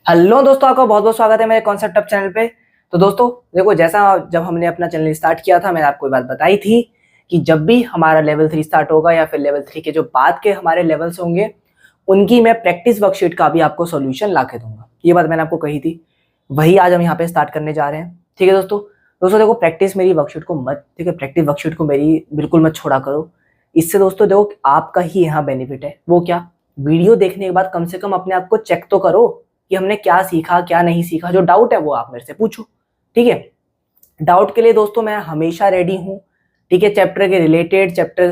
Hello दोस्तों, आपका बहुत बहुत स्वागत है मेरे कॉन्सेप्ट अप चैनल पे। तो दोस्तों देखो, जैसा जब हमने अपना चैनल स्टार्ट किया था, मैंने आपको ये बात बताई थी कि जब भी हमारा लेवल 3 स्टार्ट होगा या फिर लेवल 3 के जो बाद के हमारे लेवल्स होंगे उनकी मैं प्रैक्टिस वर्कशीट का भी आपको सॉल्यूशन ला के दूंगा। ये बात मैंने आपको कही थी, वही आज हम यहाँ पे स्टार्ट करने जा रहे हैं। ठीक है दोस्तों। दोस्तों देखो, प्रैक्टिस मेरी वर्कशीट को मत, ठीक है, प्रैक्टिस वर्कशीट को मेरी बिल्कुल मत छोड़ा करो। इससे दोस्तों देखो आपका ही यहाँ बेनिफिट है। वो क्या, वीडियो देखने के बाद कम से कम अपने आप को चेक तो करो कि हमने क्या सीखा क्या नहीं सीखा। जो डाउट है वो आप मेरे से पूछो, ठीक है। डाउट के लिए दोस्तों मैं हमेशा रेडी हूँ, ठीक है। चैप्टर के रिलेटेड, चैप्टर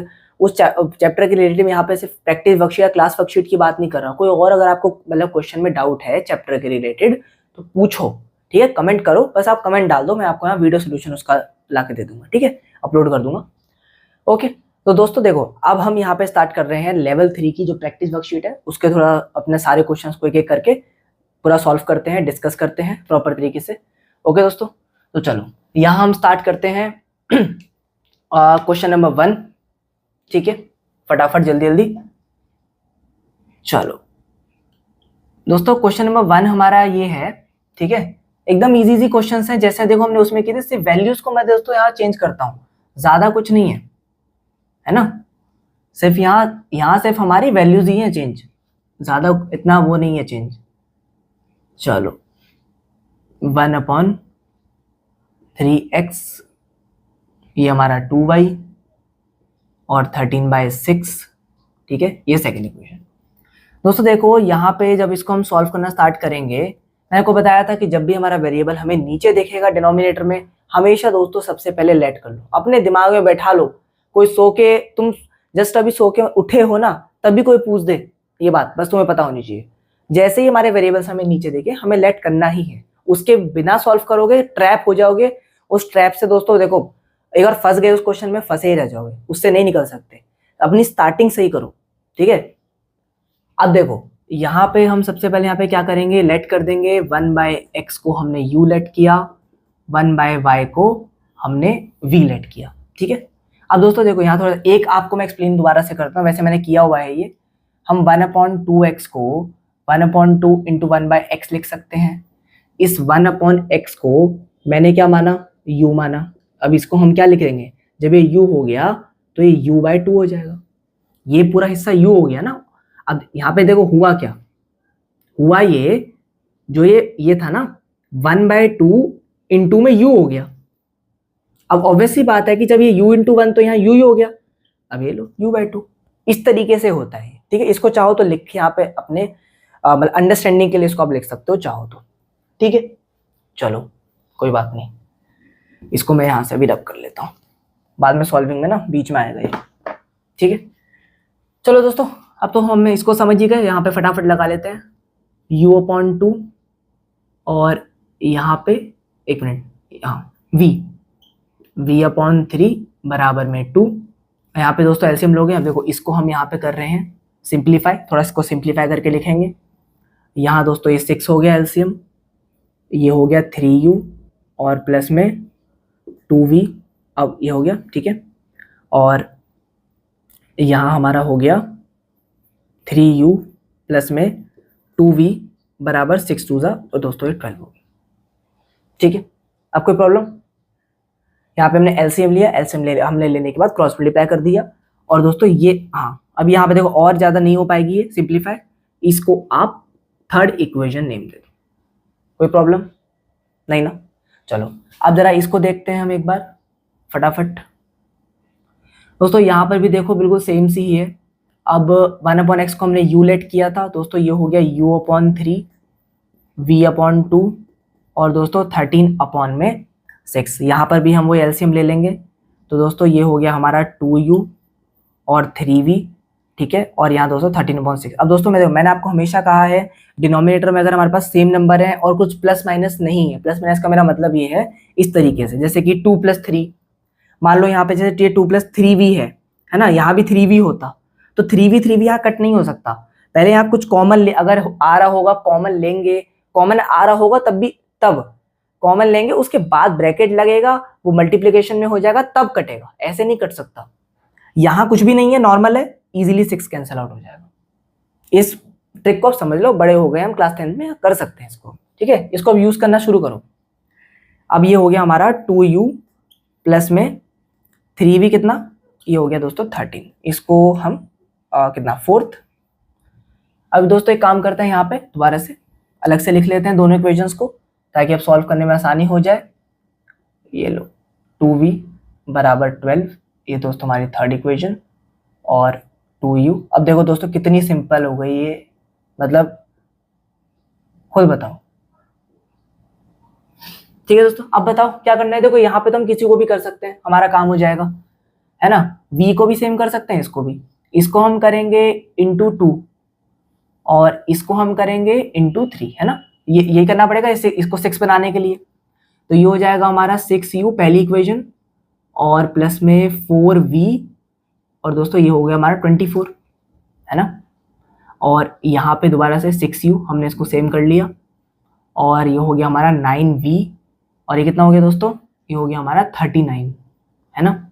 के रिलेटेड यहाँ पे सिर्फ प्रैक्टिस वर्कशीट या क्लास वर्कशीट की बात नहीं कर रहा। कोई और अगर आपको मतलब क्वेश्चन में डाउट है चैप्टर के रिलेटेड तो पूछो, ठीक है, कमेंट करो। बस आप कमेंट डाल दो, मैं आपको यहाँ वीडियो सोल्यूशन उसका ला के दे दूंगा, ठीक है, अपलोड कर दूंगा। ओके। तो दोस्तों देखो, अब हम यहाँ पे स्टार्ट कर रहे हैं लेवल 3 की जो प्रैक्टिस वर्कशीट है उसके थोड़ा अपने सारे क्वेश्चंस को एक एक करके पूरा सॉल्व करते हैं, डिस्कस करते हैं प्रॉपर तरीके से। ओके दोस्तों, तो चलो यहाँ हम स्टार्ट करते हैं क्वेश्चन नंबर 1, ठीक है, फटाफट जल्दी जल्दी। चलो दोस्तों, क्वेश्चन नंबर 1 हमारा ये है, ठीक है। एकदम इजी इजी क्वेश्चंस हैं, जैसे देखो हमने उसमें किए थे। सिर्फ वैल्यूज को मैं दोस्तों यहाँ चेंज करता हूँ, ज्यादा कुछ नहीं है ना। सिर्फ यहाँ सिर्फ हमारी वैल्यूज ही है चेंज, ज्यादा इतना वो नहीं है चेंज। चलो 1/3x, ये हमारा 2y और 13/6, ठीक है, ये सेकेंड इक्वेशन। दोस्तों देखो यहाँ पे जब इसको हम सॉल्व करना स्टार्ट करेंगे, मैंने आपको बताया था कि जब भी हमारा वेरिएबल हमें नीचे दिखेगा डिनोमिनेटर में, हमेशा दोस्तों सबसे पहले लेट कर लो, अपने दिमाग में बैठा लो। कोई सो के, तुम जस्ट अभी सो के उठे हो ना, तभी कोई पूछ दे, ये बात बस तुम्हें पता होनी चाहिए। जैसे ही हमारे वेरिएबल्स हमें नीचे देखे, हमें लेट करना ही है। उसके बिना सॉल्व करोगे ट्रैप हो जाओगे। उस ट्रैप से दोस्तों देखो, एक बार फंस गए उस क्वेश्चन में, फंसे ही रह जाओगे, उससे नहीं निकल सकते। अपनी स्टार्टिंग सही करो, ठीक है। अब देखो यहाँ पे हम सबसे पहले यहाँ पे क्या करेंगे, लेट कर देंगे। 1/x को हमने u लेट किया, 1/y को हमने v लेट किया, ठीक है। अब दोस्तों देखो यहाँ थोड़ा एक आपको मैं एक्सप्लेन दोबारा से करता हूँ, वैसे मैंने किया हुआ है ये। हम 1/2x को 1/2 इंटू 1/x लिख सकते हैं। इस 1/x को मैंने क्या माना, u माना। अब इसको हम क्या लिख देंगे, जब ये u हो गया तो ये u/2 हो जाएगा। ये पूरा हिस्सा u हो गया ना। अब यहाँ पे देखो हुआ क्या, हुआ ये जो ये था ना, 1/2 इंटू में u हो गया। अब ऑब्वियसली बात है कि जब ये u इंटू 1 तो यहाँ u ही हो गया। अब ये लो u/2, इस तरीके से होता है, ठीक है। इसको चाहो तो लिख यहाँ पे अपने मतलब अंडरस्टैंडिंग के लिए इसको आप लिख सकते हो चाहो तो, ठीक है। चलो कोई बात नहीं, इसको मैं यहाँ से भी रब कर लेता हूँ, बाद में सॉल्विंग में ना बीच में आएगा ये, ठीक है। चलो दोस्तों, अब तो हम इसको समझ ही गए। यहाँ पे फटाफट लगा लेते हैं u/2 और यहाँ पे एक मिनट, हाँ v/3 बराबर में 2। यहाँ पे दोस्तों एलसीएम लोगे। अब देखो इसको हम यहाँ पे कर रहे हैं सिंप्लीफाई, थोड़ा इसको सिंप्लीफाई करके लिखेंगे। यहाँ दोस्तों ये 6 हो गया एलसीएम, ये हो गया 3u और प्लस में 2v, अब ये हो गया, ठीक है। और यहाँ हमारा हो गया 3u प्लस में 2v बराबर 6 2 और दोस्तों ये 12 हो गया, ठीक है। अब कोई प्रॉब्लम, यहाँ पे हमने एलसीएम लिया, एलसीएम हमने लेने के बाद क्रॉस मल्टीप्लाई कर दिया। और दोस्तों ये हाँ, अब यहाँ पे देखो और ज्यादा नहीं हो पाएगी ये सिंप्लीफाई, इसको आप थर्ड इक्वेशन नेम दे दो। कोई प्रॉब्लम नहीं ना। चलो अब जरा इसको देखते हैं हम एक बार फटाफट। दोस्तों यहाँ पर भी देखो बिल्कुल सेम सी ही है। अब 1/x को हमने u लेट किया था दोस्तों, ये हो गया u/3 v/2 और दोस्तों 13/6। यहाँ पर भी हम वो एलसीएम ले लेंगे, तो दोस्तों ये हो गया हमारा 2u और 3v, ठीक है। और यहाँ दोस्तों 13/6। अब दोस्तों मैंने आपको हमेशा कहा है, डिनोमिनेटर में अगर हमारे पास सेम नंबर है और कुछ प्लस माइनस नहीं है, प्लस माइनस का मेरा मतलब ये है इस तरीके से, जैसे कि 2 + 3, मान लो यहाँ पे जैसे 2 + 3v है ना, यहाँ भी 3v होता तो 3v यहाँ कट नहीं हो सकता। पहले यहाँ कुछ कॉमन अगर आ रहा होगा कॉमन लेंगे, कॉमन आ रहा होगा तब कॉमन लेंगे, उसके बाद ब्रैकेट लगेगा, वो मल्टीप्लिकेशन में हो जाएगा तब कटेगा, ऐसे नहीं कट सकता। यहाँ कुछ भी नहीं है, नॉर्मल है, इजीली 6 कैंसिल आउट हो जाएगा। इस ट्रिक को आप समझ लो, बड़े हो गए हम, क्लास 10 में कर सकते हैं इसको, ठीक है। इसको अब यूज करना शुरू करो। अब ये हो गया हमारा 2u प्लस में 3v कितना, ये हो गया दोस्तों 13, इसको हम कितना 4th। अब दोस्तों एक काम करते हैं, यहाँ पे दोबारा से अलग से लिख लेते हैं दोनों इक्वेशंस को, ताकि अब सॉल्व करने में आसानी हो जाए। ये लो 2v बराबर 12, ये दोस्तों हमारी थर्ड इक्वेशन, और 2u। अब देखो दोस्तों कितनी सिंपल हो गई ये, मतलब खुद बताओ, ठीक है दोस्तों। अब बताओ क्या करना है। देखो यहाँ पे तो हम किसी को भी कर सकते हैं, हमारा काम हो जाएगा, है ना। v को भी सेम कर सकते हैं, इसको भी, इसको हम करेंगे इंटू 2 और इसको हम करेंगे इंटू 3, है ना। ये यही करना पड़ेगा इसको 6 बनाने के लिए। तो ये हो जाएगा हमारा 6u पहली इक्वेशन, और प्लस में 4v, और दोस्तों ये हो गया हमारा 24, है ना। और यहाँ पे दोबारा से 6u हमने इसको सेम कर लिया, और ये हो गया हमारा 9v, और ये कितना हो गया दोस्तों, ये हो गया हमारा 39, है ना।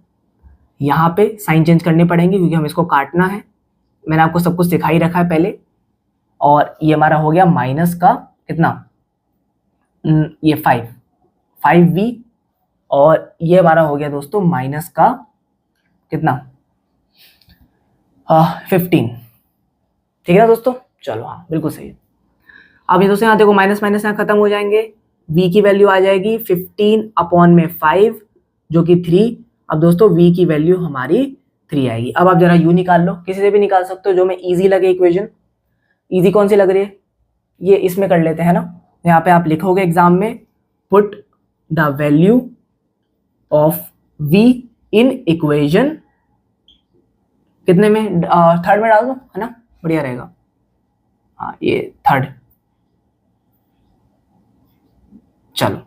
यहाँ पे साइन चेंज करने पड़ेंगे क्योंकि हम इसको काटना है, मैंने आपको सब कुछ सिखा ही रखा है पहले। और ये हमारा हो गया माइनस का कितना, ये 5v, और ये हमारा हो गया दोस्तों माइनस का कितना 15, ठीक है ना दोस्तों। चलो हाँ बिल्कुल सही है। अब ये दोस्तों यहाँ देखो माइनस माइनस यहाँ खत्म हो जाएंगे, v की वैल्यू आ जाएगी 15 अपॉन में 5 जो कि 3। अब दोस्तों v की वैल्यू हमारी 3 आएगी। अब आप जरा u निकाल लो, किसी से भी निकाल सकते हो जो में इजी लगे इक्वेशन। इजी कौन सी लग रही है, ये इसमें कर लेते हैं ना। यहाँ पे आप लिखोगे एग्जाम में, put the value of v in equation कितने में, थर्ड में डाल दो, है ना, बढ़िया रहेगा। हाँ ये थर्ड। चलो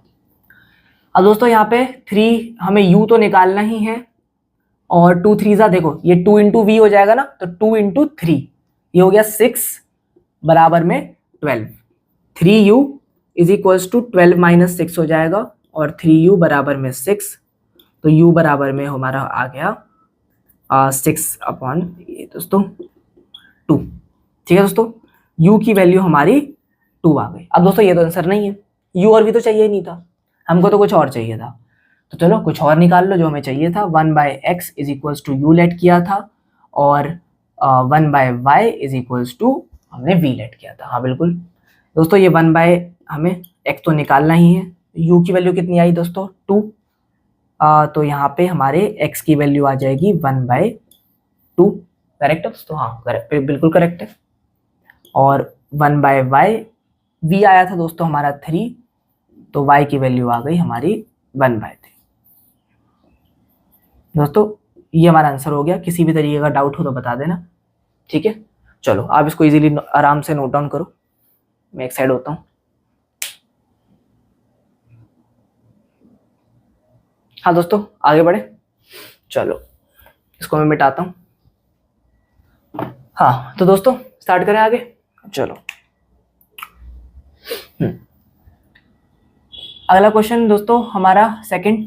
अब दोस्तों यहाँ पे 3 हमें u तो निकालना ही है, और 2 3 देखो ये 2 इंटू वी हो जाएगा ना, तो 2 इंटू 3 ये हो गया 6 बराबर में 12। 3u is equals to 12 minus 6 हो जाएगा, और 3u बराबर में 6, तो u बराबर में हमारा आ गया 6 अपॉन ये दोस्तों 2, ठीक है दोस्तों। u की वैल्यू हमारी 2 आ गई। अब दोस्तों ये तो आंसर नहीं है, u और v तो चाहिए ही नहीं था, हमको तो कुछ और चाहिए था। तो चलो कुछ और निकाल लो जो हमें चाहिए था। 1/x is equals to u let किया था, और 1/y इज इक्वल्स टू हमने v लेट किया था। हाँ बिल्कुल दोस्तों, ये 1/ हमें x तो निकालना ही है। u की वैल्यू कितनी आई दोस्तों 2, तो यहाँ पे हमारे x की वैल्यू आ जाएगी 1/2। करेक्ट है दोस्तों, हाँ करेक्ट, बिल्कुल करेक्ट है। और 1/y v आया था दोस्तों हमारा 3, तो y की वैल्यू आ गई हमारी 1/3। दोस्तों ये हमारा आंसर हो गया। किसी भी तरीके का डाउट हो तो बता देना, ठीक है। चलो आप इसको इजीली आराम से नोट डाउन करो, मैं एक साइड होता हूँ। हाँ दोस्तों आगे बढ़े, चलो इसको मैं मिटाता हूँ। हाँ तो दोस्तों स्टार्ट करें आगे, चलो। अगला क्वेश्चन दोस्तों हमारा सेकंड,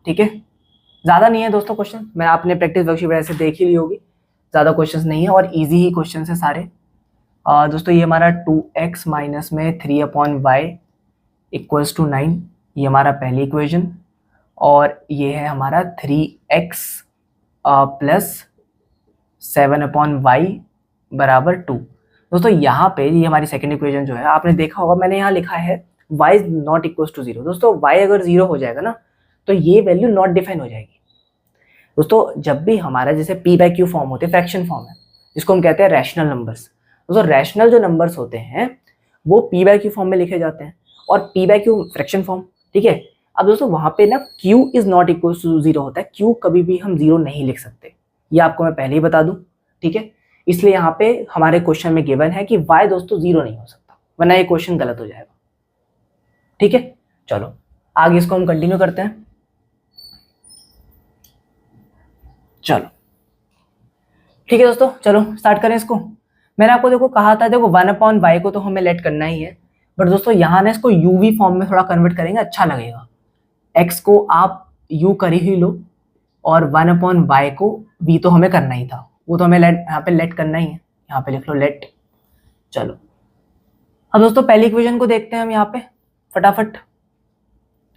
ठीक है। ज़्यादा नहीं है दोस्तों क्वेश्चन, मैं आपने प्रैक्टिस वर्कशीट वैसे देख ही ली होगी, ज़्यादा क्वेश्चंस नहीं है और इजी ही क्वेश्चन है सारे। दोस्तों ये हमारा 2x माइनस में 3/y इक्वल्स टू 9, ये हमारा पहली इक्वेशन, और ये है हमारा 3x प्लस 7/y बराबर 2। दोस्तों यहाँ पे ये हमारी सेकेंड इक्वेशन जो है, आपने देखा होगा मैंने यहाँ लिखा है y is not equals to 0। दोस्तों y अगर 0 हो जाएगा ना, तो ये वैल्यू नॉट डिफाइन हो जाएगी। दोस्तों जब भी हमारा जैसे p/q फॉर्म होते हैं, फ्रैक्शन फॉर्म है, जिसको हम कहते हैं रैशनल नंबर्स। दोस्तों रैशनल जो नंबर्स होते हैं वो p/q फॉर्म में लिखे जाते हैं, और p/q फ्रैक्शन फॉर्म, ठीक है। अब दोस्तों वहां पे ना q is not equal to 0 होता है, q कभी भी हम 0 नहीं लिख सकते, ये आपको मैं पहले ही बता दूं, ठीक है। इसलिए यहाँ पे हमारे क्वेश्चन में गिवन है कि y दोस्तों 0 नहीं हो सकता, वरना ये क्वेश्चन गलत हो जाएगा, ठीक है। चलो आगे इसको हम कंटिन्यू करते हैं। चलो ठीक है दोस्तों, चलो स्टार्ट करें इसको। मैंने आपको देखो कहा था, देखो 1/y को तो हमें लेट करना ही है, बट दोस्तों यहाँ ना इसको uv फॉर्म में थोड़ा कन्वर्ट करेंगे, अच्छा लगेगा। x को आप u कर ही लो, और 1/y को v तो हमें करना ही था, वो तो हमें यहाँ पे लेट करना ही है, यहाँ पे लिख लो लेट चलो अब दोस्तों पहली इक्वेशन को देखते हैं हम यहाँ पे फटाफट।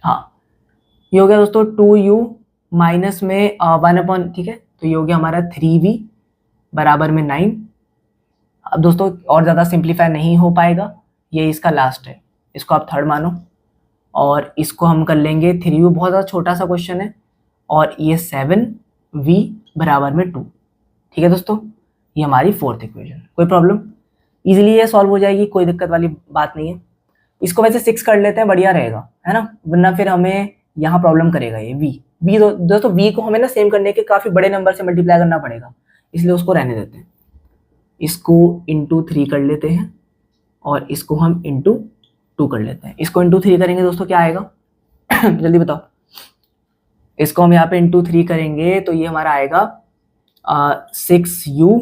हाँ, ये हो गया दोस्तों 2u माइनस में 1 ठीक है, तो ये हो गया हमारा 3v बराबर में 9। अब दोस्तों और ज़्यादा सिंप्लीफाई नहीं हो पाएगा, ये इसका लास्ट है, इसको आप थर्ड मानो और इसको हम कर लेंगे 3u, बहुत ज़्यादा छोटा सा क्वेश्चन है, और ये 7v बराबर में 2। ठीक है दोस्तों, ये हमारी फोर्थ इक्वेशन। कोई प्रॉब्लम, इजीली ये सॉल्व हो जाएगी, कोई दिक्कत वाली बात नहीं है। इसको वैसे 6 कर लेते हैं, बढ़िया रहेगा, है ना, वरना फिर हमें यहाँ प्रॉब्लम करेगा ये v दोस्तों v को हमें ना सेम करने के काफ़ी बड़े नंबर से मल्टीप्लाई करना पड़ेगा, इसलिए उसको रहने देते हैं। इसको इंटू 3 कर लेते हैं और इसको हम इंटू 2 कर लेते हैं। इसको इंटू 3 करेंगे दोस्तों क्या आएगा जल्दी बताओ। इसको हम यहाँ पे इंटू 3 करेंगे तो ये हमारा आएगा 6u,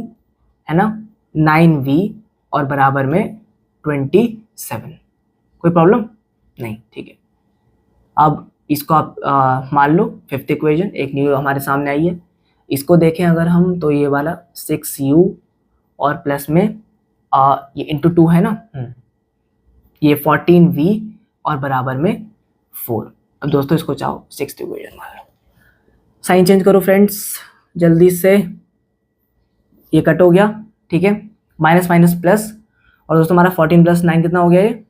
है ना, 9v और बराबर में 27। कोई प्रॉब्लम नहीं, ठीक है। अब इसको आप मान लो फिफ्थ इक्वेशन, एक न्यू हमारे सामने आई है। इसको देखें अगर हम, तो ये वाला 6u और प्लस में ये इंटू 2 है ना, ये 14v और बराबर में 4। अब दोस्तों इसको चाहो सिक्स्थ इक्वेशन मान लो। साइन चेंज करो फ्रेंड्स जल्दी से, ये कट हो गया, ठीक है, माइनस माइनस प्लस, और दोस्तों हमारा 14 प्लस 9 कितना हो गया, ये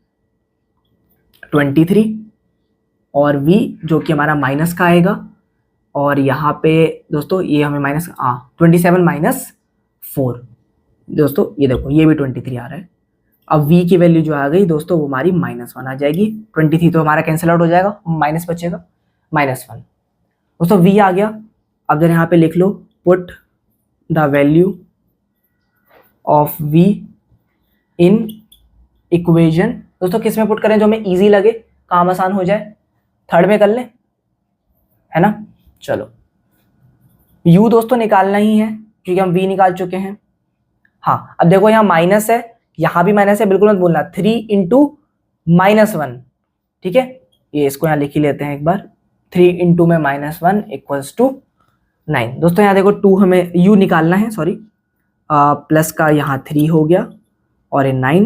23, और v जो कि हमारा माइनस का आएगा, और यहाँ पे दोस्तों ये हमें माइनस 27 माइनस 4, दोस्तों ये देखो ये भी 23 आ रहा है। अब v की वैल्यू जो आ गई दोस्तों वो हमारी -1 आ जाएगी। 23 तो हमारा कैंसिल आउट हो जाएगा, माइनस बचेगा -1। दोस्तों v आ गया। अब जरा यहाँ पे लिख लो, put the value of v in equation. दोस्तों किस में पुट करें जो हमें इजी लगे, काम आसान हो जाए, थर्ड में कर लें, है ना। चलो u दोस्तों निकालना ही है क्योंकि हम v निकाल चुके हैं। हाँ, अब देखो यहाँ माइनस है, यहाँ भी माइनस है, बिल्कुल मत बोलना, 3 इंटू -1, ठीक है, ये इसको यहाँ लिख ही लेते हैं एक बार, 3 इंटू में -1 इक्वल्स टू 9। दोस्तों यहाँ देखो 2 हमें u निकालना है, सॉरी, प्लस का यहाँ 3 हो गया और ये 9,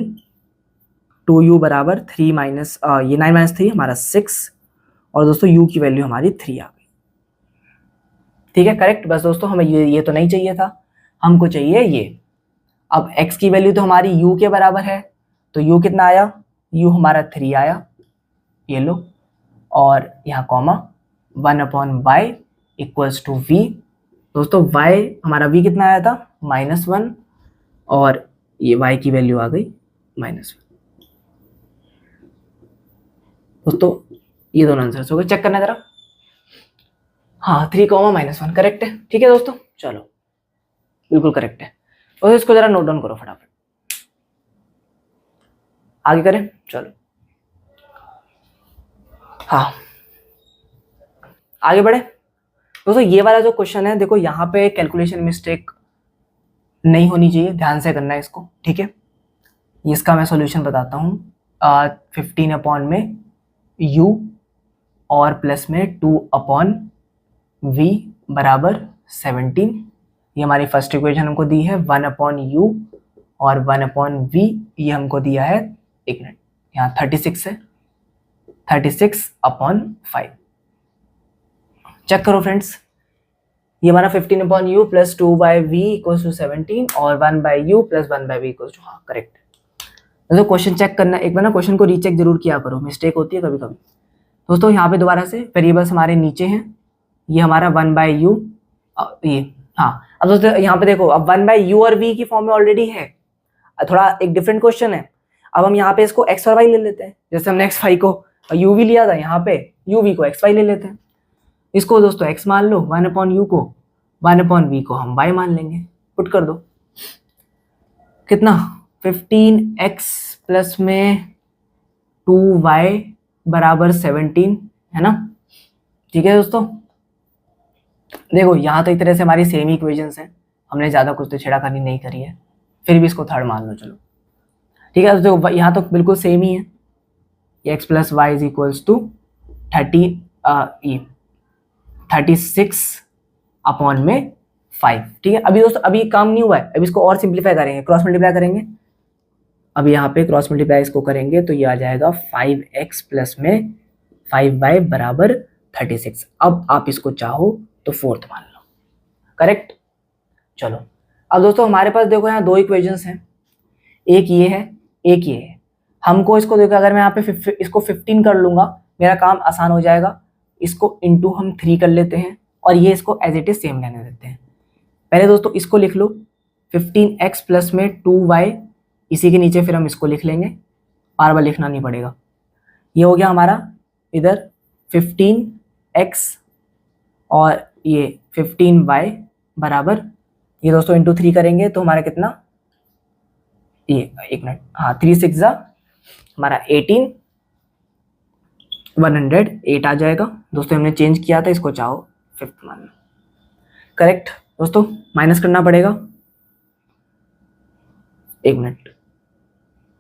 2u बराबर 3 माइनस ये 9 माइनस 3 हमारा 6, और दोस्तों u की वैल्यू हमारी 3 आ गई। ठीक है, करेक्ट। बस दोस्तों हमें ये तो नहीं चाहिए था, हमको चाहिए ये। अब x की वैल्यू तो हमारी u के बराबर है, तो u कितना आया, u हमारा 3 आया, ये लो, और यहाँ comma 1/y equals to v। दोस्तों y हमारा v कितना आया था, -1, और ये y की वैल्यू आ गई -1। दोस्तों ये दोनों आंसर्स हो गए, चेक करना जरा। हाँ, 3, -1 करेक्ट है। ठीक है दोस्तों, चलो बिल्कुल करेक्ट है। और इसको जरा नोट डाउन करो फटाफट, आगे करें, चलो। हाँ, आगे बढ़े। दोस्तों ये वाला जो क्वेश्चन है, देखो यहाँ पे कैलकुलेशन मिस्टेक नहीं होनी चाहिए, ध्यान से करना है इसको, ठीक है। इसका मैं सॉल्यूशन बताता हूँ। 15 अपॉन में u और प्लस में 2 अपॉन v बराबर 17। ये हमारी फर्स्ट इक्वेशन हमको दी है। 1 अपॉन u और 1 अपॉन v ये हमको दिया है, एक मिनट, यहाँ 36 है, 36 अपॉन 5। चेक करो फ्रेंड्स, ये हमारा 15 upon u plus 2/v equals to 17 और 1/u plus 1/v equals to, हाँ करेक्ट। तो क्वेश्चन चेक करना, एक बार ना क्वेश्चन को रीचेक जरूर किया करो, मिस्टेक होती है कभी कभी। दोस्तों यहाँ पे दोबारा से वेरिएबल्स हमारे नीचे हैं, ये हमारा 1/u, ये हाँ। अब दोस्तों यहाँ पे देखो, अब 1/u और v की फॉर्म में ऑलरेडी है, थोड़ा एक डिफरेंट क्वेश्चन है। अब हम यहाँ पे इसको x और y ले लेते हैं, जैसे हमने x y को u v लिया था, यहाँ पे u v को x y ले लेते हैं। इसको दोस्तों x मान लो, 1 अपॉन u को 1 अपॉन v को हम y मान लेंगे, पुट कर दो, कितना 15x प्लस में 2y बराबर 17, है ना। ठीक है दोस्तों, देखो यहाँ तो एक तरह से हमारी सेम ही इक्वेशंस हैं, हमने ज़्यादा कुछ तो छेड़ाखानी नहीं करी है, फिर भी इसको थर्ड मान लो, चलो ठीक है। तो यहाँ तो बिल्कुल सेम ही है, x plus Y is equals to 36 upon में 5। ठीक है, अभी दोस्तों अभी काम नहीं हुआ है, अभी इसको और सिंप्लीफाई करेंगे, क्रॉस मल्टीप्लाई करेंगे, अब यहाँ पे क्रॉस मल्टीप्लाई इसको करेंगे तो ये आ जाएगा 5x प्लस में 5y बराबर 36। अब आप इसको चाहो तो फोर्थ मान लो, करेक्ट। चलो अब दोस्तों हमारे पास देखो यहाँ दो इक्वेशंस हैं, एक ये है एक ये है। हमको इसको देखो, अगर मैं यहाँ पे इसको 15 कर लूंगा मेरा काम आसान हो जाएगा। इसको इंटू हम 3 कर लेते हैं और ये इसको एज इट इज सेम रहने देते हैं। पहले दोस्तों इसको लिख लो 15x प्लस में 2y, इसी के नीचे फिर हम इसको लिख लेंगे, बार बार लिखना नहीं पड़ेगा। ये हो गया हमारा इधर 15x और ये 15y बराबर, ये दोस्तों इंटू 3 करेंगे तो हमारा कितना, ये एक मिनट, हाँ 3 6 जा हमारा 18, 108 आ जाएगा। दोस्तों हमने चेंज किया था, इसको चाहो फिफ्थ मान लो, करेक्ट। दोस्तों माइनस करना पड़ेगा, एक मिनट,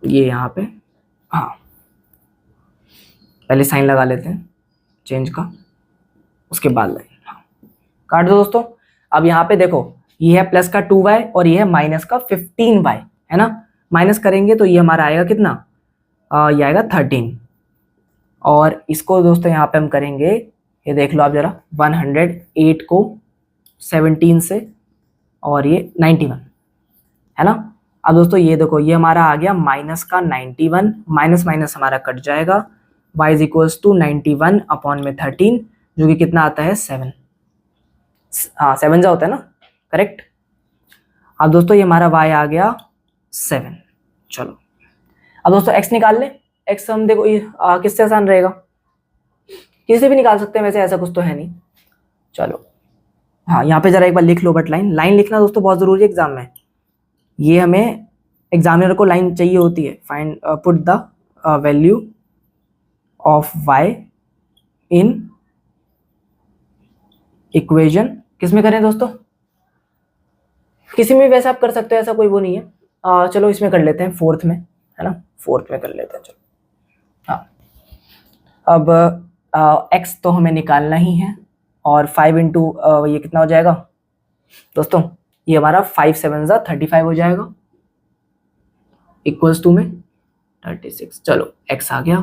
ये यहाँ पे, हाँ पहले साइन लगा लेते हैं चेंज का, उसके बाद लाइन, हाँ काट दो दोस्तों। अब यहाँ पे देखो ये है प्लस का 2y और ये है माइनस का 15y, है ना। माइनस करेंगे तो ये हमारा आएगा कितना, ये आएगा 13। और इसको दोस्तों यहाँ पे हम करेंगे, ये देख लो आप जरा, 108 को 17 से और ये 91, है ना। अब दोस्तों ये देखो ये हमारा आ गया माइनस का 91, माइनस माइनस हमारा कट जाएगा, y is equals to 91 upon में 13, जो कि कितना आता है 7, हाँ 7 जा होता है ना, करेक्ट। अब दोस्तों ये हमारा y आ गया 7। चलो अब दोस्तों x निकाल ले, x हम देखो ये किससे आसान रहेगा, किसी से भी निकाल सकते हैं वैसे, ऐसा कुछ तो है नहीं। चलो हाँ यहाँ पे जरा एक बार लिख लो, बट लाइन लिखना दोस्तों बहुत जरूरी है एग्जाम में, ये हमें एग्जामिनर को लाइन चाहिए होती है। Find put the value of y in equation, किस में करें दोस्तों, किसी में वैसे आप कर सकते हो, ऐसा कोई वो नहीं है। चलो इसमें कर लेते हैं फोर्थ में, है ना, फोर्थ में कर लेते हैं। चलो हाँ अब x तो हमें निकालना ही है, और 5 इंटू ये कितना हो जाएगा दोस्तों, ये हमारा 5 7 जा 35 हो जाएगा, इक्वल्स टू में 36। चलो x आ गया,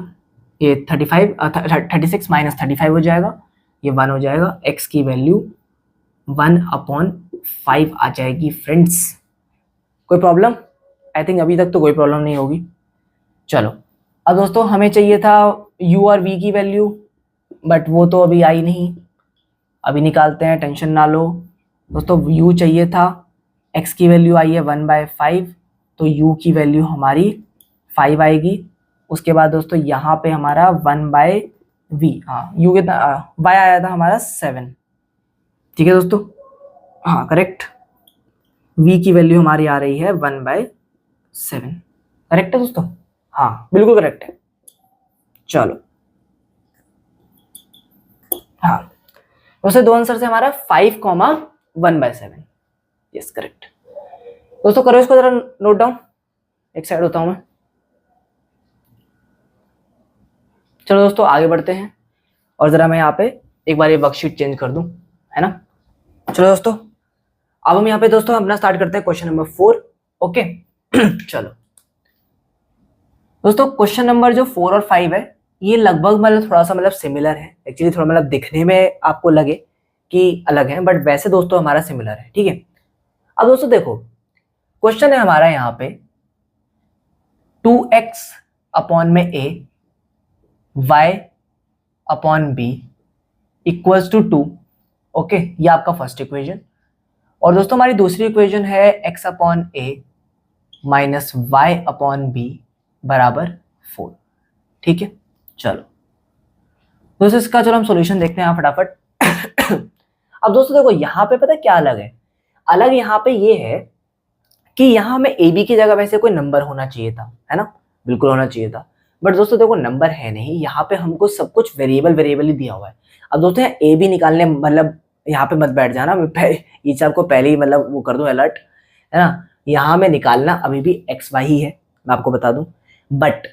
ये 36 माइनस 35 हो जाएगा, ये 1 हो जाएगा, x की वैल्यू 1/5 आ जाएगी फ्रेंड्स। कोई प्रॉब्लम, आई थिंक अभी तक तो कोई प्रॉब्लम नहीं होगी। चलो अब दोस्तों हमें चाहिए था u और v की वैल्यू, बट वो तो अभी आई नहीं, अभी निकालते हैं, टेंशन ना लो दोस्तों। u चाहिए था, x की वैल्यू आई है 1/5, तो u की वैल्यू हमारी 5 आएगी। उसके बाद दोस्तों यहाँ पे हमारा 1/v, हाँ u कितना y आया था हमारा 7, ठीक है दोस्तों, हाँ करेक्ट। v की वैल्यू हमारी आ रही है 1/7, करेक्ट है दोस्तों, हाँ बिल्कुल करेक्ट है। चलो हाँ दोस्तों दो आंसर से हमारा 5,1/7, यस करेक्ट। दोस्तों करो इसको जरा नोट डाउन, एक साइड होता हूं मैं। चलो दोस्तों आगे बढ़ते हैं, और जरा मैं यहाँ पे एक बार ये वर्कशीट चेंज कर दूं, है ना। चलो दोस्तों अब हम यहाँ पे दोस्तों अपना स्टार्ट करते हैं क्वेश्चन नंबर 4, ओके। चलो दोस्तों क्वेश्चन नंबर जो 4 और 5 है, ये लगभग मतलब थोड़ा सा मतलब सिमिलर है, एक्चुअली थोड़ा मतलब दिखने में आपको लगे कि अलग है, बट वैसे दोस्तों हमारा सिमिलर है, ठीक है। अब दोस्तों देखो क्वेश्चन है हमारा यहाँ पे 2x अपॉन में a y upon b equals to 2, okay, ये आपका फर्स्ट इक्वेशन। और दोस्तों हमारी दूसरी इक्वेशन है x upon a minus y upon b बराबर 4, ठीक है। चलो दोस्तों इसका चलो हम सॉल्यूशन देखते हैं फटाफट। अब दोस्तों देखो यहाँ पे पता है क्या अलग है, अलग यहाँ पे ये है कि यहाँ हमें ए बी की जगह वैसे कोई नंबर होना चाहिए था, है ना, बिल्कुल होना चाहिए था, बट दोस्तों देखो नंबर है नहीं, यहाँ पे हमको सब कुछ वेरिएबल ही दिया हुआ है। अब दोस्तों यहाँ ए बी निकालने मतलब यहाँ पे मत बैठ जाना, ये चीज आपको पहले ही मतलब वो कर दूं अलर्ट, है ना। यहाँ में निकालना अभी भी एक्स वाई ही है, मैं आपको बता दूं, बट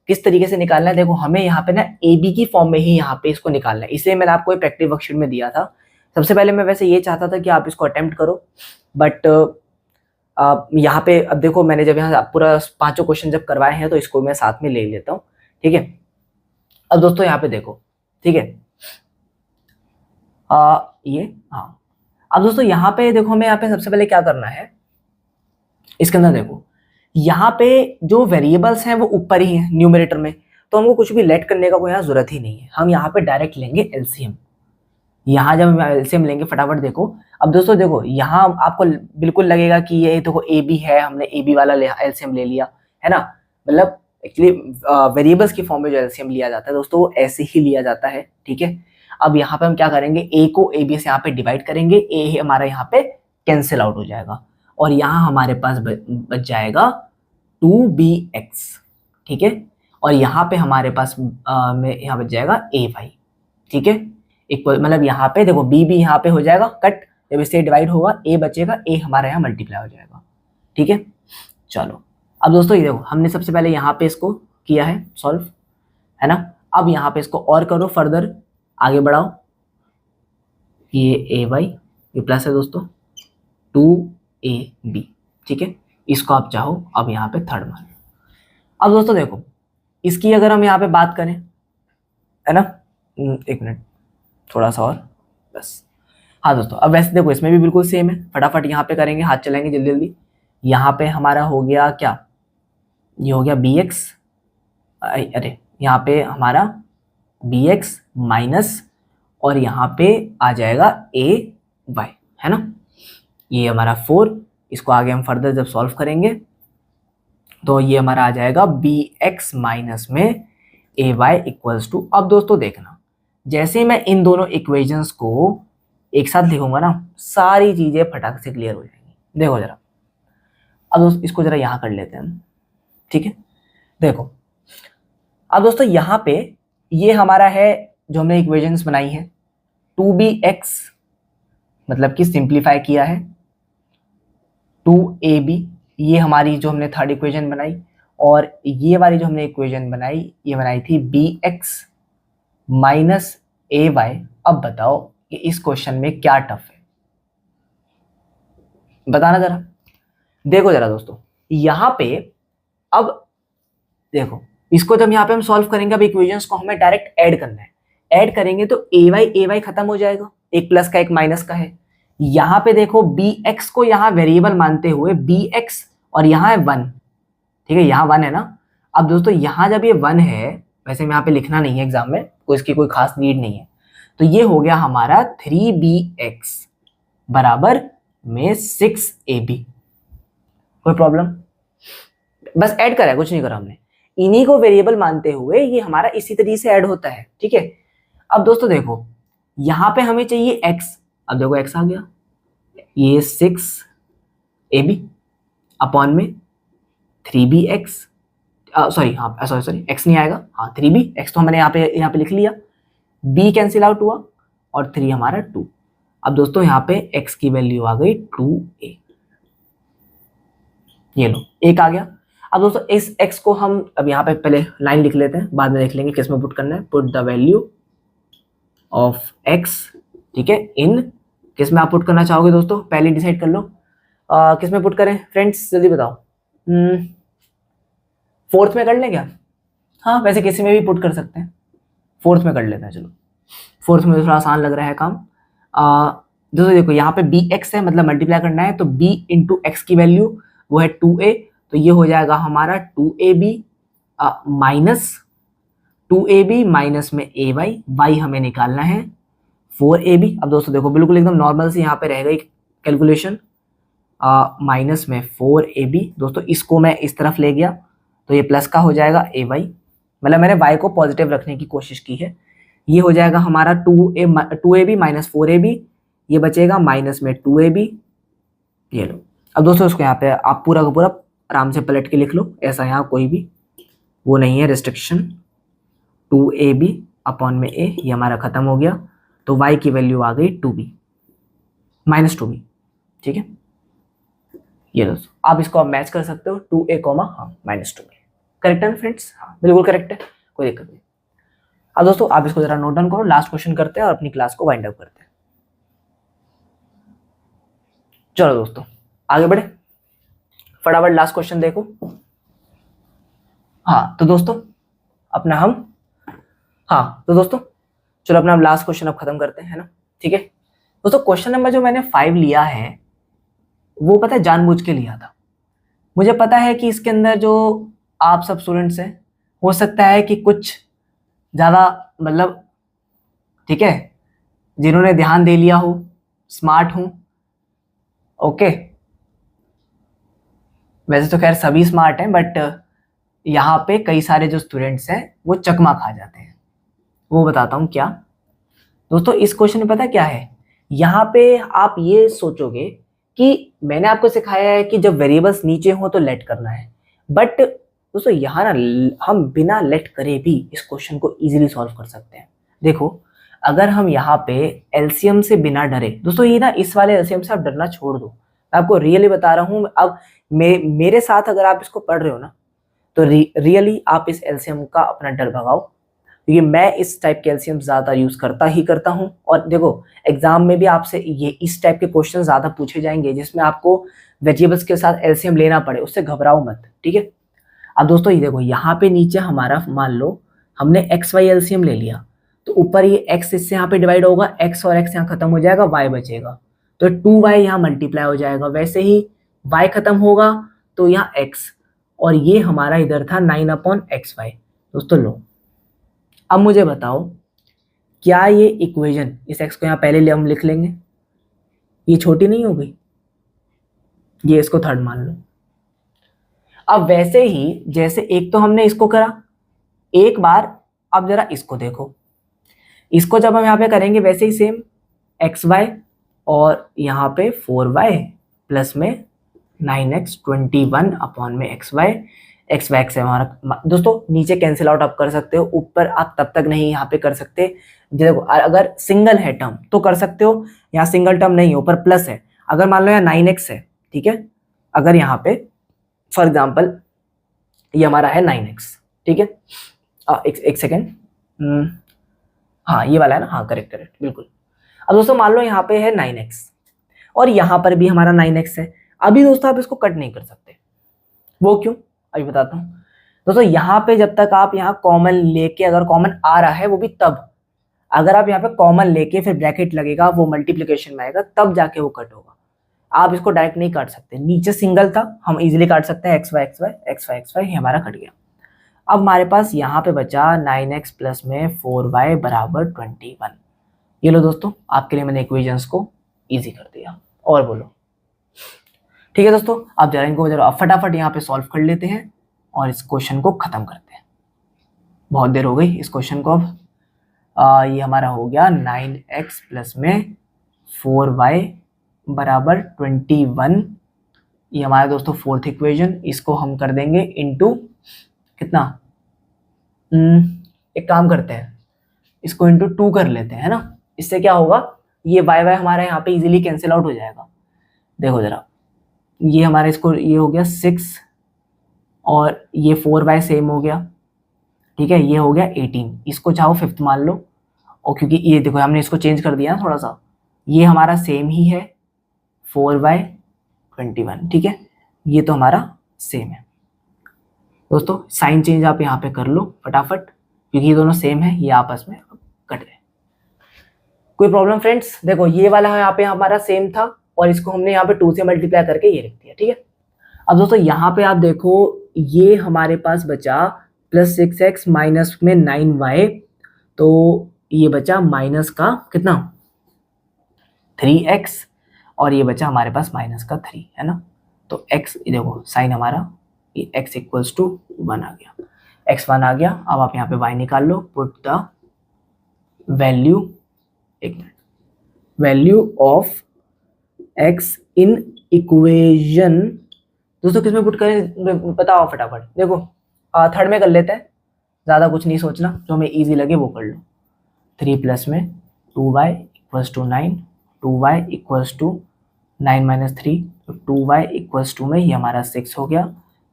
किस तरीके से निकालना है देखो, हमें यहाँ पे ना ए बी की फॉर्म में ही यहाँ पे इसको निकालना है। इसे मैंने आपको एक प्रैक्टिस वर्कशीट में दिया था। सबसे पहले मैं वैसे ये चाहता था कि आप इसको अटेम्प्ट करो, बट यहाँ पे अब देखो, मैंने जब यहाँ पूरा 5 क्वेश्चन जब करवाए हैं तो इसको मैं साथ में ले लेता हूँ, ठीक है। अब दोस्तों यहाँ पे देखो, ठीक है, ये हाँ, अब दोस्तों यहाँ पे देखो, हमें यहाँ पे सबसे पहले क्या करना है, इसके अंदर देखो, यहाँ पे जो वेरिएबल्स हैं वो ऊपर ही हैं न्यूमरेटर में, तो हमको कुछ भी लेट करने का कोई यहाँ जरूरत ही नहीं है। हम यहाँ पे डायरेक्ट लेंगे एलसीएम। यहाँ जब हम एलसीएम लेंगे, फटाफट देखो, अब दोस्तों देखो, यहाँ आपको बिल्कुल लगेगा कि ये देखो ए बी है, हमने ए बी वाला एलसीएम ले लिया है ना, मतलब एक्चुअली वेरिएबल्स की फॉर्म में जो एलसीएम लिया जाता है दोस्तों वो ऐसे ही लिया जाता है, ठीक है। अब यहाँ पे हम क्या करेंगे, ए को ए बी से यहाँ पे डिवाइड करेंगे, ए हमारा यहाँ पे कैंसिल आउट हो जाएगा और यहाँ हमारे पास बच जाएगा 2bx, ठीक है। और यहाँ पे हमारे पास में यहाँ बच जाएगा ay, ठीक है, इक्वल, मतलब यहाँ पे देखो b भी यहाँ पे हो जाएगा कट, जब इससे डिवाइड होगा a बचेगा, a हमारा यहाँ मल्टीप्लाई हो जाएगा, ठीक है। चलो अब दोस्तों ये देखो, हमने सबसे पहले यहाँ पे इसको किया है सॉल्व, है ना। अब यहाँ पे इसको और करो, फर्दर आगे बढ़ाओ, ये ay, ये प्लस है दोस्तों 2ab, ठीक है। इसको आप चाहो अब यहाँ पे थर्ड मान। अब दोस्तों देखो, इसकी अगर हम यहाँ पे बात करें, है ना, एक मिनट थोड़ा सा और बस, हाँ दोस्तों, अब वैसे देखो इसमें भी बिल्कुल सेम है, फटाफट यहाँ पे करेंगे, हाथ चलाएंगे जल्दी जल्दी। यहाँ पे हमारा हो गया क्या, ये हो गया bx, अरे यहाँ पे हमारा bx माइनस, और यहाँ पे आ जाएगा ay, है ना, ये हमारा 4। इसको आगे हम फर्दर जब सॉल्व करेंगे तो ये हमारा आ जाएगा bx माइनस में ay इक्वल्स टू, अब दोस्तों देखना, जैसे मैं इन दोनों इक्वेशंस को एक साथ लिखूंगा ना, सारी चीजें फटाक से क्लियर हो जाएंगी। देखो जरा, अब दोस्तों इसको जरा यहाँ कर लेते हैं हम, ठीक है। देखो अब दोस्तों यहाँ पे ये हमारा है जो हमने इक्वेशंस बनाई है, 2bx मतलब कि सिंप्लीफाई किया है, 2ab ये हमारी जो हमने थर्ड इक्वेशन बनाई, और ये वाली जो हमने इक्वेशन बनाई ये बनाई थी bx माइनस ay। अब बताओ कि इस क्वेश्चन में क्या टफ है, बताना जरा। देखो जरा दोस्तों, यहाँ पे अब देखो, इसको जब यहाँ पे हम सॉल्व करेंगे, अब इक्वेशंस को हमें डायरेक्ट ऐड करना है, ऐड करेंगे तो ay खत्म हो जाएगा, एक प्लस का एक माइनस का है। यहाँ पे देखो bx को यहाँ वेरिएबल मानते हुए bx, और यहाँ है 1, ठीक है, यहाँ 1 है ना। अब दोस्तों यहाँ जब ये 1 है, वैसे में यहाँ पे लिखना नहीं है एग्जाम में, कोई इसकी कोई खास नीड नहीं है, तो ये हो गया हमारा 3bx बराबर में 6ab। कोई प्रॉब्लम, बस ऐड करा है, कुछ नहीं करा हमने, इन्हीं को वेरिएबल मानते हुए ये हमारा इसी तरीके से ऐड होता है, ठीक है। अब दोस्तों देखो, यहाँ पे हमें चाहिए x, अब देखो x आ गया, ये 6ab अपॉन में 3bx, सॉरी हाँ सॉरी x नहीं आएगा, हाँ 3b, x तो हमने यहाँ पे लिख लिया, b कैंसिल आउट हुआ और 3 हमारा 2। अब दोस्तों यहाँ पे x की वैल्यू आ गई 2a, ये लो एक आ गया। अब दोस्तों इस x को हम अब यहाँ पे पहले लाइन लिख लेते हैं, बाद में देख लेंगे किस में पुट करना है, put the value of x, ठीक है, इन किस में आप पुट करना चाहोगे दोस्तों, पहले डिसाइड कर लो, किस में पुट करें फ्रेंड्स, जल्दी बताओ। 4th में कर लें क्या, हाँ वैसे किसी में भी पुट कर सकते हैं, 4th में कर लेते हैं, चलो 4th में थोड़ा आसान लग रहा है काम। दोस्तों देखो यहाँ पे bx है, मतलब मल्टीप्लाई करना है, तो b इंटू एक्स की वैल्यू वो है 2a, तो ये हो जाएगा हमारा 2ab माइनस 2ab माइनस में ay हमें निकालना है 4ab। अब दोस्तों देखो बिल्कुल एकदम नॉर्मल से यहाँ पे रह गई कैलकुलेशन, माइनस में 4ab, दोस्तों इसको मैं इस तरफ ले गया तो ये प्लस का हो जाएगा ay, मतलब मैंने y को पॉजिटिव रखने की कोशिश की है। ये हो जाएगा हमारा 2ab माइनस 4ab, ये बचेगा माइनस में 2ab, ये लो। अब दोस्तों इसको यहाँ पे आप पूरा का पूरा आराम से पलट के लिख लो, ऐसा यहाँ कोई भी वो नहीं है रिस्ट्रिक्शन, 2ab अपॉन में a, ये हमारा खत्म हो गया, तो y की वैल्यू आ गई 2b माइनस 2b, ठीक है। ये दोस्तों आप इसको आप मैच कर सकते हो, 2a हाँ माइनस 2b, करेक्ट है फ्रेंड्स, हाँ बिल्कुल करेक्ट है, कोई दिक्कत नहीं। अब दोस्तों आप इसको जरा नोट डाउन करो, लास्ट क्वेश्चन करते हैं और अपनी क्लास को वाइंड अप करते हैं। चलो दोस्तों आगे बढ़े। फटाफट लास्ट क्वेश्चन देखो। हाँ तो दोस्तों अपना हम हाँ तो दोस्तों चलो अपना हम लास्ट क्वेश्चन अब खत्म करते हैं ना, ठीक है दोस्तों। क्वेश्चन नंबर जो मैंने 5 लिया है वो पता है जानबूझ के लिया था। मुझे पता है कि इसके अंदर जो आप सब स्टूडेंट्स हैं हो सकता है कि कुछ ज़्यादा मतलब ठीक है जिन्होंने ध्यान दे लिया हो, स्मार्ट हूँ, ओके। वैसे तो खैर सभी स्मार्ट हैं बट यहाँ पे कई सारे जो स्टूडेंट्स हैं वो चकमा खा जाते हैं। वो बताता हूँ क्या दोस्तों। इस क्वेश्चन में पता क्या है, यहाँ पे आप ये सोचोगे कि मैंने आपको सिखाया है कि जब वेरिएबल्स नीचे हो तो लेट करना है, बट दोस्तों यहाँ ना हम बिना लेट करे भी इस क्वेश्चन को इजीली सॉल्व कर सकते हैं। देखो अगर हम यहाँ पे एलसीएम से बिना डरे, दोस्तों ये ना इस वाले एलसीएम से आप डरना छोड़ दो, मैं आपको रियली बता रहा हूँ। अब मेरे साथ अगर आप इसको पढ़ रहे हो ना तो रियली आप इस एलसीएम का अपना डर भगाओ, क्योंकि मैं इस टाइप के एलसीएम ज़्यादा यूज़ करता हूँ। और देखो एग्जाम में भी आपसे ये इस टाइप के क्वेश्चन ज़्यादा पूछे जाएंगे जिसमें आपको वेरिएबल्स के साथ एलसीएम लेना पड़े, उससे घबराओ मत, ठीक है। अब दोस्तों ये देखो यहाँ पे नीचे हमारा मान लो हमने एक्स वाई एलसीएम ले लिया, तो ऊपर ये एक्स इससे यहाँ पे डिवाइड होगा, एक्स और एक्स यहाँ खत्म हो जाएगा, वाई बचेगा, तो 2y यहाँ मल्टीप्लाई हो जाएगा। वैसे ही y खत्म होगा तो यहाँ x, और ये हमारा इधर था 9/xy। दोस्तों लो अब मुझे बताओ क्या ये इक्वेशन, इस x को यहाँ पहले हम लिख लेंगे, ये छोटी नहीं हो गई, ये इसको थर्ड मान लो। अब वैसे ही जैसे एक तो हमने इसको करा एक बार, अब जरा इसको देखो, इसको जब हम यहाँ पे करेंगे वैसे ही सेम xy और यहाँ पे 4y प्लस में 9x 21 अपॉन में xy x है हमारा। दोस्तों नीचे कैंसिल आउट आप कर सकते हो, ऊपर आप तब तक नहीं यहाँ पे कर सकते। देखो अगर सिंगल है टर्म तो कर सकते हो, यहाँ सिंगल टर्म नहीं है ऊपर प्लस है। अगर मान लो यहाँ 9x है, ठीक है, अगर यहाँ पे फॉर एग्जाम्पल ये हमारा है 9x, ठीक है, एक सेकेंड, हाँ ये वाला है ना, हाँ करेक्ट बिल्कुल। अब दोस्तों मान लो यहाँ पे है 9x और यहाँ पर भी हमारा 9x है। अभी दोस्तों आप इसको कट नहीं कर सकते, वो क्यों अभी बताता हूँ। दोस्तों यहाँ पे जब तक आप यहाँ कॉमन लेके, अगर कॉमन आ रहा है वो भी तब, अगर आप यहाँ पे कॉमन लेके फिर ब्रैकेट लगेगा वो मल्टीप्लिकेशन में आएगा तब जाके वो कट होगा। आप इसको डायरेक्ट नहीं काट सकते, नीचे सिंगल था हम इजीली काट सकते हैं, xy ये हमारा कट गया। अब हमारे पास यहाँ पे बचा 9x प्लस में 4y बराबर 21। ये लो दोस्तों आपके लिए मैंने इक्वेशंस को इजी कर दिया। और बोलो ठीक है दोस्तों, आप जरा इनको जरा फटाफट यहाँ पे सॉल्व कर लेते हैं और इस क्वेश्चन को खत्म करते हैं। बहुत देर हो गई इस क्वेश्चन को। अब ये हमारा हो गया 9x प्लस में 4y बराबर 21। ये हमारा दोस्तों फोर्थ इक्वेशन, इसको हम कर देंगे इनटू कितना, एक काम करते हैं इसको इनटू 2 कर लेते हैं, है ना। इससे क्या होगा, ये y हमारा यहाँ पे इजीली कैंसिल आउट हो जाएगा। देखो जरा ये हमारा इसको ये हो गया 6 और ये 4y सेम हो गया, ठीक है, ये हो गया 18। इसको चाहो 5th मान लो, और क्योंकि ये देखो हमने इसको चेंज कर दिया ना थोड़ा सा, ये हमारा सेम ही है 4y 21, ठीक है, ये तो हमारा सेम है। दोस्तों साइन चेंज आप यहाँ पे कर लो फटाफट, क्योंकि ये दोनों सेम है, ये आपस में कट गए। कोई प्रॉब्लम फ्रेंड्स? देखो ये वाला यहाँ पे हमारा सेम था और इसको हमने यहाँ पे 2 से मल्टीप्लाई करके ये लिख दिया, ठीक है। अब दोस्तों यहाँ पे आप देखो ये हमारे पास बचा प्लस 6x माइनस में 9y, तो ये बचा माइनस का कितना 3x और ये बचा हमारे पास माइनस का 3, है ना। तो x देखो साइन हमारा ये x इक्वल्स टू 1 आ गया, x 1 आ गया। अब आप यहाँ पे y निकाल लो, पुट द वैल्यू, एक minute, value of x in equation. दोस्तों किस में पुट करें बताओ फटाफट। देखो थर्ड में कर लेते हैं, ज़्यादा कुछ नहीं सोचना, जो हमें इजी लगे वो कर लो। 3 प्लस में 2y equals to 9, 2y equals to 9 minus 3, तो 2y इक्वल्स टू में ये हमारा 6 हो गया,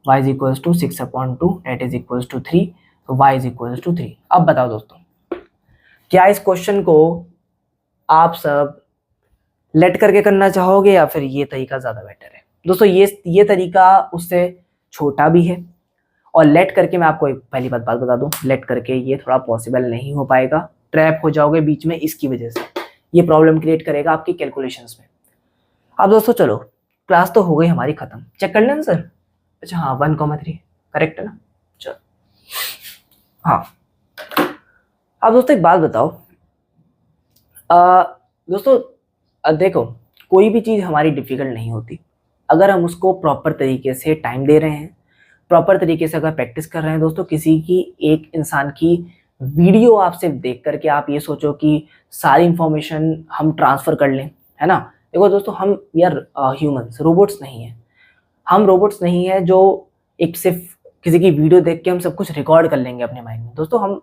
y is equals to 6/2 that is equals to 3, तो y इज इक्वल्स टू 3। अब बताओ दोस्तों क्या इस क्वेश्चन को आप सब लेट करके करना चाहोगे या फिर ये तरीका ज़्यादा बेटर है? दोस्तों ये तरीका उससे छोटा भी है, और लेट करके मैं आपको एक पहली बात बता दूं, लेट करके ये थोड़ा पॉसिबल नहीं हो पाएगा, ट्रैप हो जाओगे बीच में, इसकी वजह से ये प्रॉब्लम क्रिएट करेगा आपकी कैलकुलेशंस में। अब दोस्तों चलो, क्लास तो हो गई हमारी खत्म, चेक कर लेना सर। अच्छा हाँ 1,3 करेक्ट है ना, चलो हाँ। अब दोस्तों एक बात बताओ, दोस्तों देखो कोई भी चीज़ हमारी डिफिकल्ट नहीं होती, अगर हम उसको प्रॉपर तरीके से टाइम दे रहे हैं, प्रॉपर तरीके से अगर प्रैक्टिस कर रहे हैं। दोस्तों किसी की एक इंसान की वीडियो आप सिर्फ देख करके आप ये सोचो कि सारी इंफॉर्मेशन हम ट्रांसफ़र कर लें, है ना। देखो दोस्तों हम यार ह्यूमंस, रोबोट्स नहीं है, हम रोबोट्स नहीं है जो एक सिर्फ किसी की वीडियो देख के हम सब कुछ रिकॉर्ड कर लेंगे अपने माइंड में। दोस्तों हम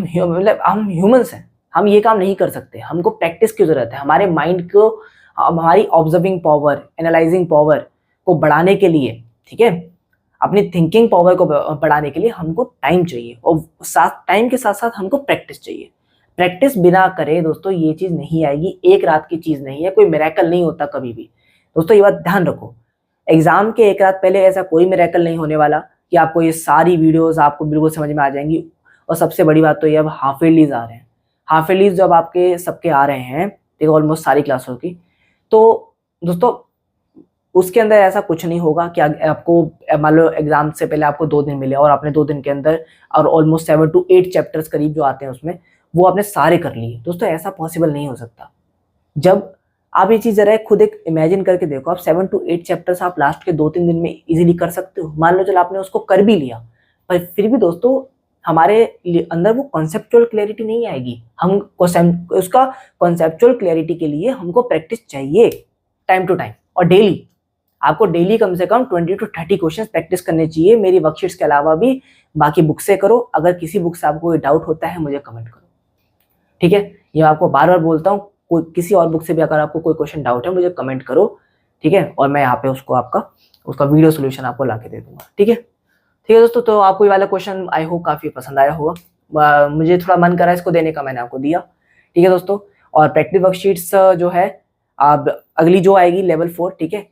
ह्यूमंस हैं, हम ये काम नहीं कर सकते, हमको प्रैक्टिस की ज़रूरत है। हमारे माइंड को, हमारी ऑब्जर्विंग पावर, एनालाइजिंग पावर को बढ़ाने के लिए, ठीक है, अपनी थिंकिंग पावर को बढ़ाने के लिए हमको टाइम चाहिए, और टाइम के साथ साथ हमको प्रैक्टिस चाहिए। प्रैक्टिस बिना करे दोस्तों ये चीज़ नहीं आएगी, एक रात की चीज़ नहीं है, कोई मिरेकल नहीं होता कभी भी। दोस्तों ये बात ध्यान रखो, एग्जाम के एक रात पहले ऐसा कोई मिरेकल नहीं होने वाला कि आपको ये सारी वीडियोस आपको बिल्कुल समझ में आ जाएंगी। और सबसे बड़ी बात तो ये, अब हाफ ईयरलीज आ रहे हैं, हाफ ईयरलीज जब आपके सबके आ रहे हैं, देखो ऑलमोस्ट सारी क्लासों की, तो दोस्तों उसके अंदर ऐसा कुछ नहीं होगा कि आपको मान लो एग्जाम से पहले आपको 2 दिन मिले और आपने 2 दिन के अंदर और ऑलमोस्ट 7 to 8 चैप्टर्स करीब जो आते हैं उसमें वो आपने सारे कर लिए। दोस्तों ऐसा पॉसिबल नहीं हो सकता। जब आप ये चीज़ जरा खुद एक इमेजिन करके देखो, आप 7 to 8 चैप्टर्स आप लास्ट के 2-3 दिन में इजीली कर सकते हो। मान लो चलो आपने उसको कर भी लिया, पर फिर भी दोस्तों हमारे अंदर वो कॉन्सेप्चुअल क्लैरिटी नहीं आएगी। हम उसका कॉन्सेप्चुअल क्लैरिटी के लिए हमको प्रैक्टिस चाहिए टाइम टू टाइम, और डेली आपको डेली कम से कम 20 to 30 क्वेश्चंस प्रैक्टिस करने चाहिए। मेरी वर्कशीट्स के अलावा भी बाकी बुक से करो। अगर किसी बुक से आपको कोई डाउट होता है मुझे कमेंट करो, ठीक है। ये आपको बार बार बोलता हूँ, कोई किसी और बुक से भी अगर आपको कोई क्वेश्चन डाउट है मुझे कमेंट करो, ठीक है, और मैं यहाँ पे उसका वीडियो सोल्यूशन आपको ला के दे दूंगा, ठीक है। ठीक है दोस्तों, तो आपको ये वाला क्वेश्चन आई होप काफ़ी पसंद आया होगा। मुझे थोड़ा मन करा इसको देने का, मैंने आपको दिया, ठीक है दोस्तों। और प्रैक्टिस वर्कशीट्स जो है अब अगली जो आएगी लेवल 4, ठीक है।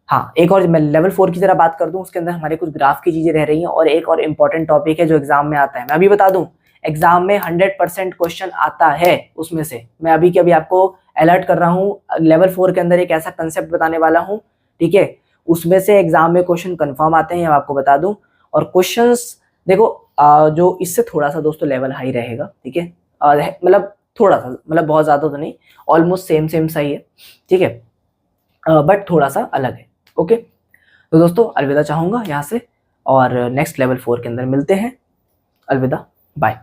हाँ एक और मैं लेवल 4 की जरा बात कर दूं, उसके अंदर हमारे कुछ ग्राफ की चीज़ें रह रही हैं, और एक और इम्पॉर्टेंट टॉपिक है जो एग्जाम में आता है। मैं अभी बता दूं, एग्जाम में 100% क्वेश्चन आता है, उसमें से मैं अभी के अभी आपको अलर्ट कर रहा हूँ। लेवल 4 के अंदर एक ऐसा कंसेप्ट बताने वाला हूँ, ठीक है, उसमें से एग्जाम में क्वेश्चन कंफर्म आते हैं, आपको बता दूं। और क्वेश्चंस देखो जो इससे थोड़ा सा दोस्तों लेवल हाई रहेगा, ठीक है, मतलब थोड़ा सा, मतलब बहुत ज़्यादा तो नहीं, ऑलमोस्ट सेम सा ही है, ठीक है, बट थोड़ा सा अलग है, ओके। तो दोस्तों अलविदा चाहूँगा यहाँ से, और नेक्स्ट लेवल 4 के अंदर मिलते हैं। अलविदा, बाय।